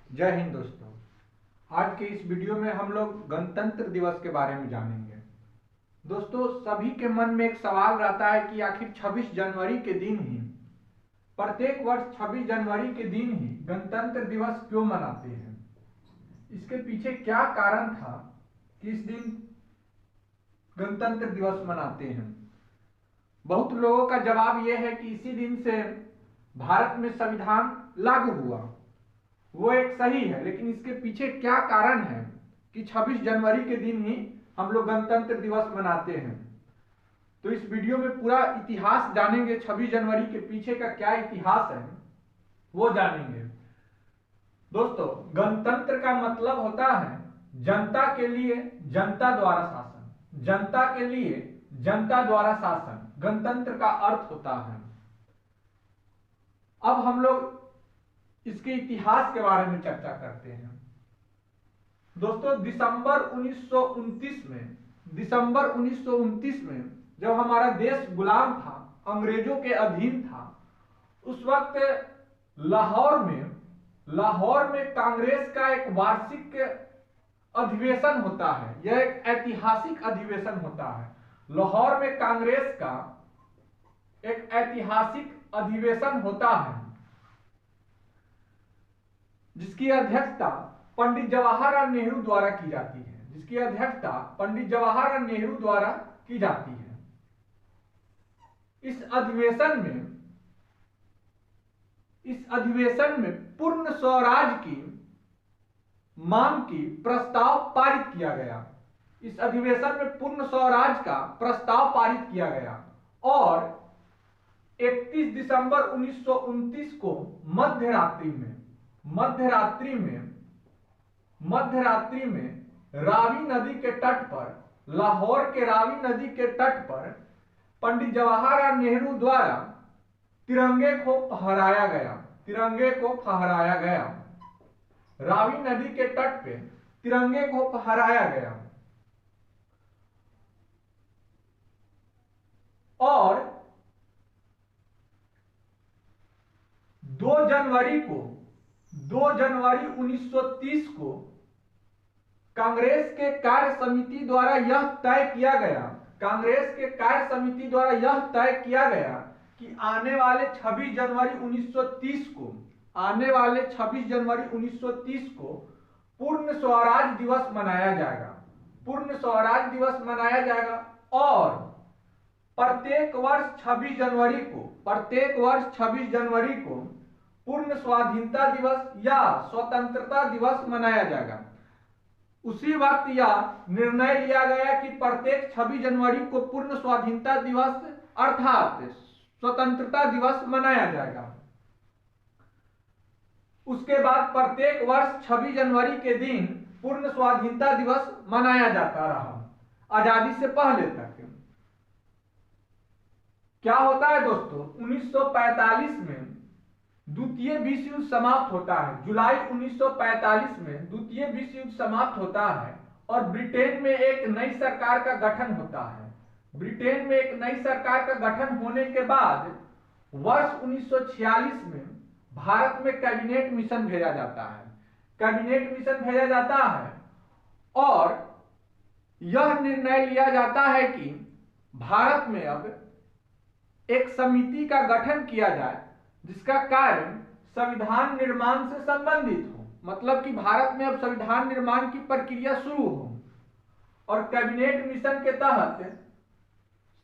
जय हिंद दोस्तों। आज के इस वीडियो में हम लोग गणतंत्र दिवस के बारे में जानेंगे। दोस्तों, सभी के मन में एक सवाल रहता है कि आखिर 26 जनवरी के दिन ही, प्रत्येक वर्ष 26 जनवरी के दिन ही गणतंत्र दिवस क्यों मनाते हैं। इसके पीछे क्या कारण था कि इस दिन गणतंत्र दिवस मनाते हैं। बहुत लोगों का जवाब यह है कि इसी दिन से भारत में संविधान लागू हुआ। वो एक सही है, लेकिन इसके पीछे क्या कारण है कि 26 जनवरी के दिन ही हम लोग गणतंत्र दिवस मनाते हैं। तो इस वीडियो में पूरा इतिहास जानेंगे, 26 जनवरी के पीछे का क्या इतिहास है वो जानेंगे। दोस्तों, गणतंत्र का मतलब होता है जनता के लिए जनता द्वारा शासन, जनता के लिए जनता द्वारा शासन, गणतंत्र का अर्थ होता है। अब हम लोग इसके इतिहास के बारे में चर्चा करते हैं। दोस्तों, दिसंबर 1929 में जब हमारा देश गुलाम था, अंग्रेजों के अधीन था, उस वक्त लाहौर में कांग्रेस का एक वार्षिक अधिवेशन होता है। यह एक ऐतिहासिक अधिवेशन होता है। लाहौर में कांग्रेस का एक ऐतिहासिक अधिवेशन होता है जिसकी अध्यक्षता पंडित जवाहरलाल नेहरू द्वारा की जाती है, जिसकी अध्यक्षता पंडित जवाहरलाल नेहरू द्वारा की जाती है। इस अधिवेशन में पूर्ण स्वराज की मांग की प्रस्ताव पारित किया गया। इस अधिवेशन में पूर्ण स्वराज का प्रस्ताव पारित किया गया और 31 दिसंबर 1929 को मध्यरात्रि में रावी नदी के तट पर, लाहौर के रावी नदी के तट पर पंडित जवाहरलाल नेहरू द्वारा तिरंगे को फहराया गया। रावी नदी के तट पे तिरंगे को फहराया गया और 2 जनवरी 1930 को कांग्रेस के कार्य समिति द्वारा यह तय किया गया कि आने वाले 26 जनवरी 1930 को पूर्ण स्वराज दिवस मनाया जाएगा और प्रत्येक वर्ष 26 जनवरी को पूर्ण स्वाधीनता दिवस या स्वतंत्रता दिवस मनाया जाएगा। उसी वक्त यह निर्णय लिया गया कि प्रत्येक 26 जनवरी को पूर्ण स्वाधीनता दिवस अर्थात स्वतंत्रता दिवस मनाया जाएगा। उसके बाद प्रत्येक वर्ष 26 जनवरी के दिन पूर्ण स्वाधीनता दिवस मनाया जाता रहा आजादी से पहले तक। क्या होता है दोस्तों, 1945 में द्वितीय विश्व युद्ध समाप्त होता है। जुलाई 1945 में द्वितीय विश्व युद्ध समाप्त होता है और ब्रिटेन में एक नई सरकार का गठन होता है। ब्रिटेन में एक नई सरकार का गठन होने के बाद वर्ष 1946 में भारत में कैबिनेट मिशन भेजा जाता है और यह निर्णय लिया जाता है कि भारत में अब एक समिति का गठन किया जाए जिसका कार्य संविधान निर्माण से संबंधित हो। मतलब कि भारत में अब संविधान निर्माण की प्रक्रिया शुरू हो और कैबिनेट मिशन के तहत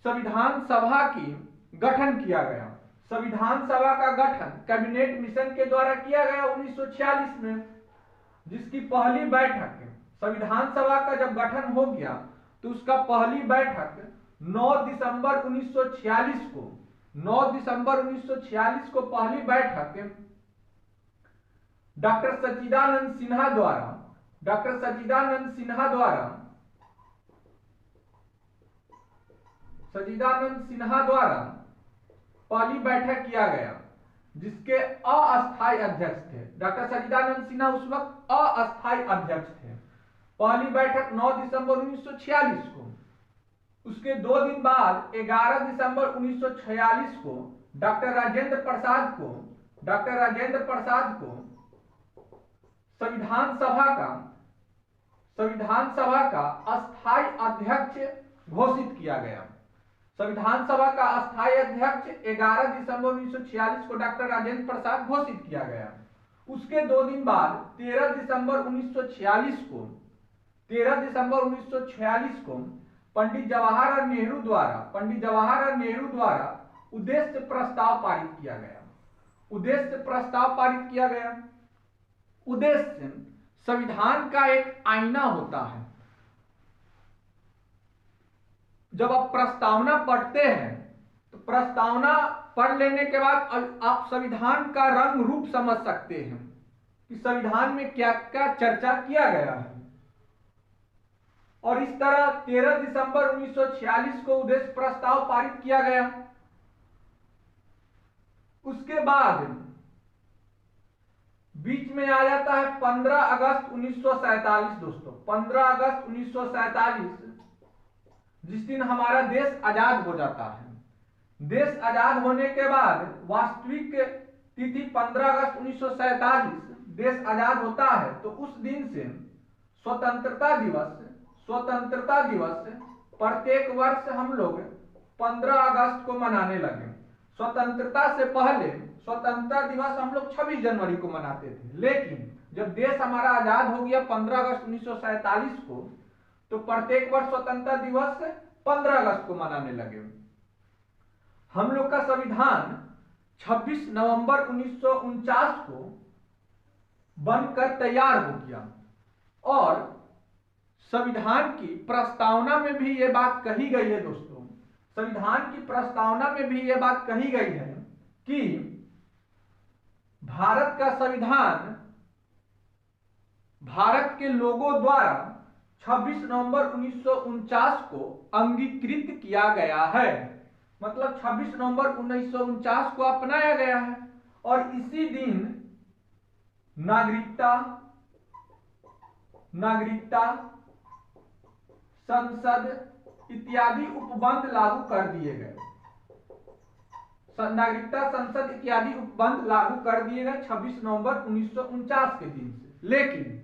संविधान सभा की गठन किया गया। संविधान सभा का गठन कैबिनेट मिशन के द्वारा किया गया 1946 में, जिसकी पहली बैठक, संविधान सभा का जब गठन हो गया तो उसका पहली बैठक 9 दिसंबर 1946 को पहली बैठक डॉक्टर सच्चिदानंद सिन्हा द्वारा पहली बैठक किया गया, जिसके अस्थायी अध्यक्ष थे। डॉक्टर सच्चिदानंद सिन्हा उस वक्त अस्थायी अध्यक्ष थे। पहली बैठक 9 दिसंबर 1946 को। उसके 2 दिन बाद 11 दिसंबर 1946 को डॉक्टर राजेंद्र प्रसाद को संविधान सभा का अस्थायी अध्यक्ष घोषित किया गया। संविधान सभा का अस्थायी अध्यक्ष 11 दिसंबर 1946 को डॉक्टर राजेंद्र प्रसाद घोषित किया गया। उसके 2 दिन बाद 13 दिसंबर 1946 को पंडित जवाहरलाल नेहरू द्वारा उद्देश्य प्रस्ताव पारित किया गया। उद्देश्य संविधान का एक आईना होता है। जब आप प्रस्तावना पढ़ते हैं तो प्रस्तावना पढ़ लेने के बाद आप संविधान का रंग रूप समझ सकते हैं कि संविधान में क्या क्या चर्चा किया गया है। और इस तरह 13 दिसंबर 1946 को उद्देश्य प्रस्ताव पारित किया गया। उसके बाद बीच में आ जाता है 15 अगस्त 1947 दोस्तों। 15 अगस्त 1947 जिस दिन हमारा देश आजाद हो जाता है। देश आजाद होने के बाद वास्तविक तिथि 15 अगस्त 1947 देश आजाद होता है, तो उस दिन से स्वतंत्रता दिवस प्रत्येक वर्ष हम लोग 15 अगस्त को मनाने लगे। स्वतंत्रता से पहले स्वतंत्रता दिवस हम लोग 26 जनवरी को मनाते थे, लेकिन जब देश हमारा आजाद हो गया 15 अगस्त 1947 को, तो प्रत्येक वर्ष स्वतंत्रता दिवस 15 अगस्त को मनाने लगे। हम लोग का संविधान 26 नवंबर 1949 को बनकर तैयार हो गया। और संविधान की प्रस्तावना में भी यह बात कही गई है दोस्तों, संविधान की प्रस्तावना में भी यह बात कही गई है कि भारत का संविधान भारत के लोगों द्वारा 26 नवंबर 1949 को अंगीकृत किया गया है। मतलब 26 नवंबर 1949 को अपनाया गया है। और इसी दिन नागरिकता संसद इत्यादि उपबंध लागू कर दिए गए। नागरिकता संसद इत्यादि उपबंध लागू कर दिए गए 26 नवंबर 1949 के दिन से। लेकिन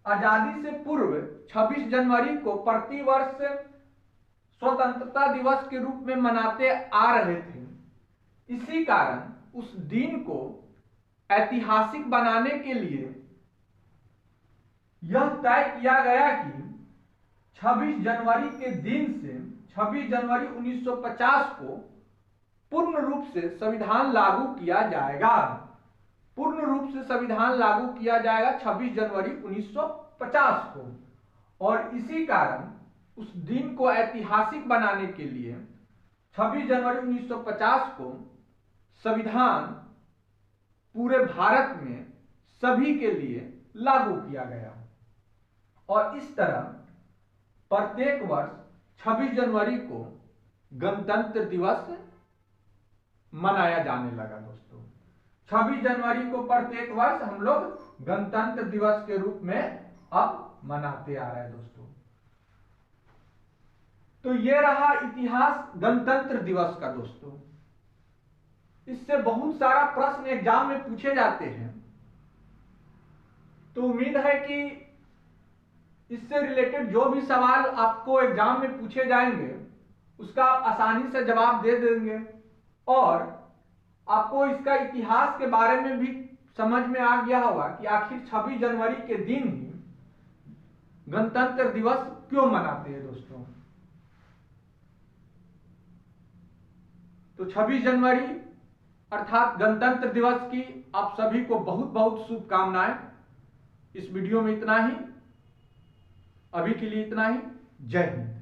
आजादी से पूर्व 26 जनवरी को प्रतिवर्ष स्वतंत्रता दिवस के रूप में मनाते आ रहे थे। इसी कारण उस दिन को ऐतिहासिक बनाने के लिए यह तय किया गया कि 26 जनवरी के दिन से 26 जनवरी 1950 को पूर्ण रूप से संविधान लागू किया जाएगा। पूर्ण रूप से संविधान लागू किया जाएगा 26 जनवरी 1950 को। और इसी कारण उस दिन को ऐतिहासिक बनाने के लिए 26 जनवरी 1950 को संविधान पूरे भारत में सभी के लिए लागू किया गया। और इस तरह प्रत्येक वर्ष 26 जनवरी को गणतंत्र दिवस मनाया जाने लगा दोस्तों। 26 जनवरी को प्रत्येक वर्ष हम लोग गणतंत्र दिवस के रूप में अब मनाते आ रहे हैं दोस्तों। तो ये रहा इतिहास गणतंत्र दिवस का दोस्तों। इससे बहुत सारा प्रश्न एग्जाम में पूछे जाते हैं, तो उम्मीद है कि इससे रिलेटेड जो भी सवाल आपको एग्जाम में पूछे जाएंगे उसका आप आसानी से जवाब दे देंगे। और आपको इसका इतिहास के बारे में भी समझ में आ गया होगा कि आखिर 26 जनवरी के दिन ही गणतंत्र दिवस क्यों मनाते हैं दोस्तों। तो 26 जनवरी अर्थात गणतंत्र दिवस की आप सभी को बहुत बहुत शुभकामनाएं। इस वीडियो में इतना ही, अभी के लिए इतना ही। जय हिंद।